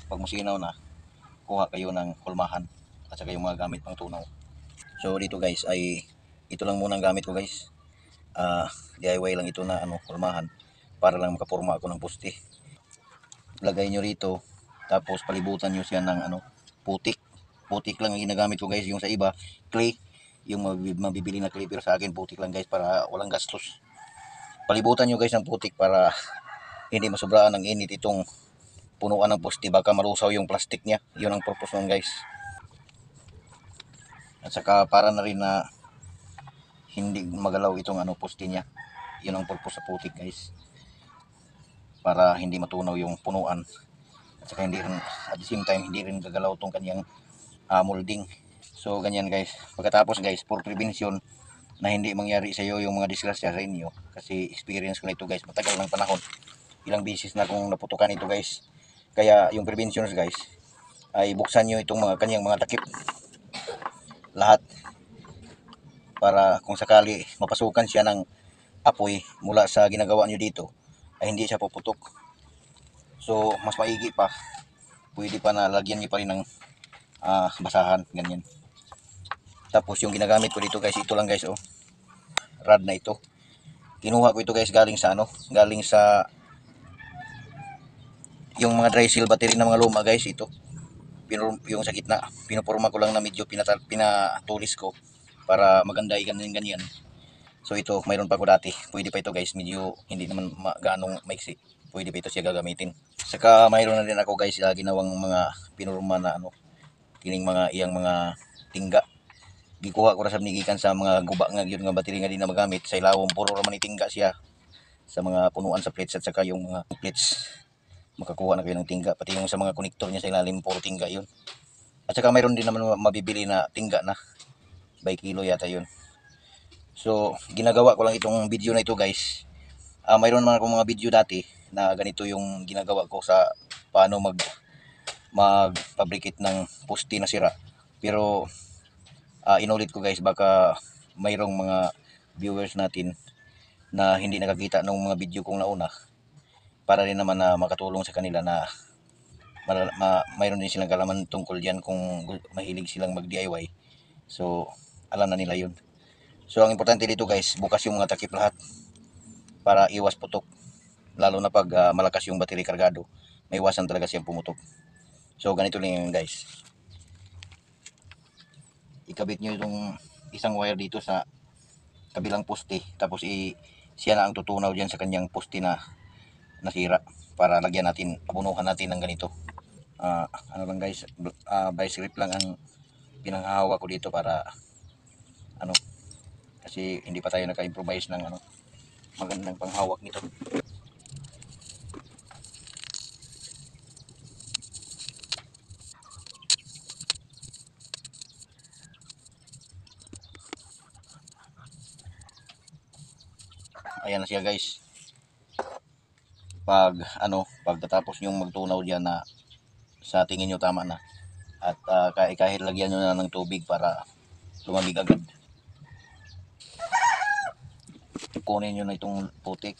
pag musinaw na, kuha kayo ng kulmahan at saka yung mga gamit pang tunaw. So dito guys ay ito lang muna ang gamit ko guys. DIY lang ito na kulmahan para lang makapurma ako ng poste. Lagay nyo rito, tapos palibutan nyo siya ng putik. Putik lang ang ginagamit ko guys. Yung sa iba clay, yung mabibili na clay, pero sa akin putik lang guys para walang gastos. Palibutan nyo guys ng putik para hindi masobraan ng init itong punuan ng poste, baka malusaw yung plastic niya. Yun ang purpose nun guys. At saka para na rin na hindi magalaw itong poste niya. Yun ang purpose sa putik guys, para hindi matunaw yung punuan. At saka hindi rin, at the same time, hindi rin gagalaw itong kanyang molding. So ganyan guys. Pagkatapos guys, for prevention na hindi mangyari sa iyo yung mga disgrasya sa inyo, kasi experience ko na ito guys, matagal ng panahon, ilang beses na kung naputukan ito guys. Kaya yung preventions guys ay buksan nyo itong kanyang mga takip lahat, para kung sakali mapasukan siya ng apoy mula sa ginagawa nyo dito ay hindi siya puputok. So mas maigi pa, pwede pa na lagyan nyo pa rin ng basahan, ganyan. Tapos yung ginagamit ko dito guys, ito lang guys, rod na ito. Kinuha ko ito guys galing sa galing sa yung mga dry seal battery ng mga luma guys. Ito yung sa gitna, pinupurma ko lang na medyo pinatulis ko para maganda ganyan. So ito mayroon pa ko dati, pwede pa ito guys, medyo hindi naman ganong maiksi, pwede pa ito siya gagamitin. Saka mayroon na din ako guys ginawang mga pinurma na kining mga iyang mga tingga. Gikuha ko ra sa nigikan sa mga guba nga gyud nga battery nga di na magamit sa ilawom, puro ra man tingga siya sa mga punuan sa plates. At saka yung mga plates makakuha na kayo ng tingga, pati yung sa mga connector niya sa ilalim puro tingga yun. At saka mayroon din naman mabibili na tingga na by kilo yata yun. So ginagawa ko lang itong video na ito guys. Mayroon naman akong mga video dati na ganito yung ginagawa ko sa paano mag-fabricate ng poste na sira, pero inulit ko guys, baka mayroong mga viewers natin na hindi nakakita ng mga video kong nauna, para rin naman na makatulong sa kanila na mayroon din silang kalaman tungkol dyan kung mahilig silang mag DIY. So alam na nila yun. So ang importante dito guys, bukas yung mga takip lahat para iwas putok, lalo na pag malakas yung battery kargado, may iwasan talaga siyang pumutok. So ganito lang yun guys. Ikabit nyo itong isang wire dito sa kabilang poste, tapos siya na ang tutunaw dyan sa kanyang poste na nasira, para lagyan natin, abunuhan natin ng ganito. Ano lang guys, vice grip lang ang pinanghahawa ko dito para kasi hindi pa tayo naka-improvise ng magandang panghawak nito. Ayan na siya guys. Pagtatapos yung magtunaw diyan na sa tingin nyo tama na, at kahit lagyan nyo na ng tubig para lumamig agad, kunin nyo na itong putik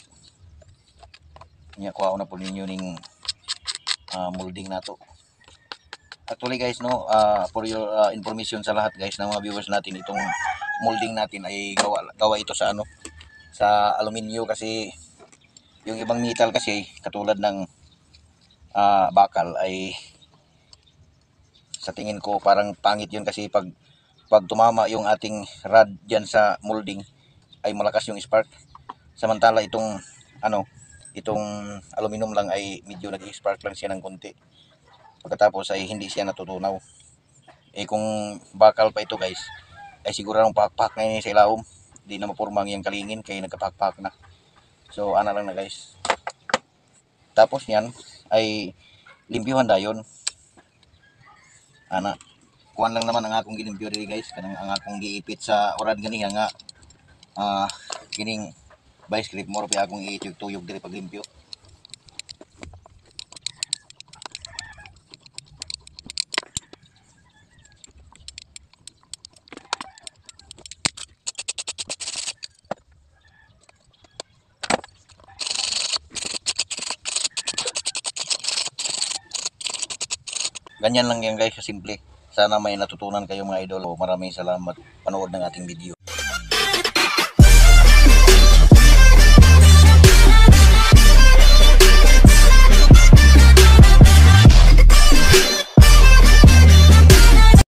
niya, kuha ko na po ninyo ning molding na to. Actually guys for your information sa lahat guys ng mga viewers natin, itong molding natin ay gawa ito sa sa aluminyo, kasi yung ibang metal kasi katulad ng bakal ay sa tingin ko parang pangit yun, kasi pag tumama yung ating rod dyan sa molding ay malakas yung spark. Samantala itong itong aluminum lang ay medyo nag-spark lang siya ng konti, pagkatapos ay hindi siya natutunaw. Kung bakal pa ito guys ay siguro ang pakpak na yun sa ilawom, hindi na mapurmang yung kalingin kaya nagkapakpak na. So ana lang na guys. Tapos yan ay limpyuhan dayon. Kuan lang naman ang akong gilimpyo diri guys, kanang ang akong giipit sa orad ganiha nga kining vice grip mo pa akong ituyog diri paglimpyo. Ganyan lang yan guys, kasimple. Sana may natutunan kayo mga idol. Maraming salamat panood ng ating video.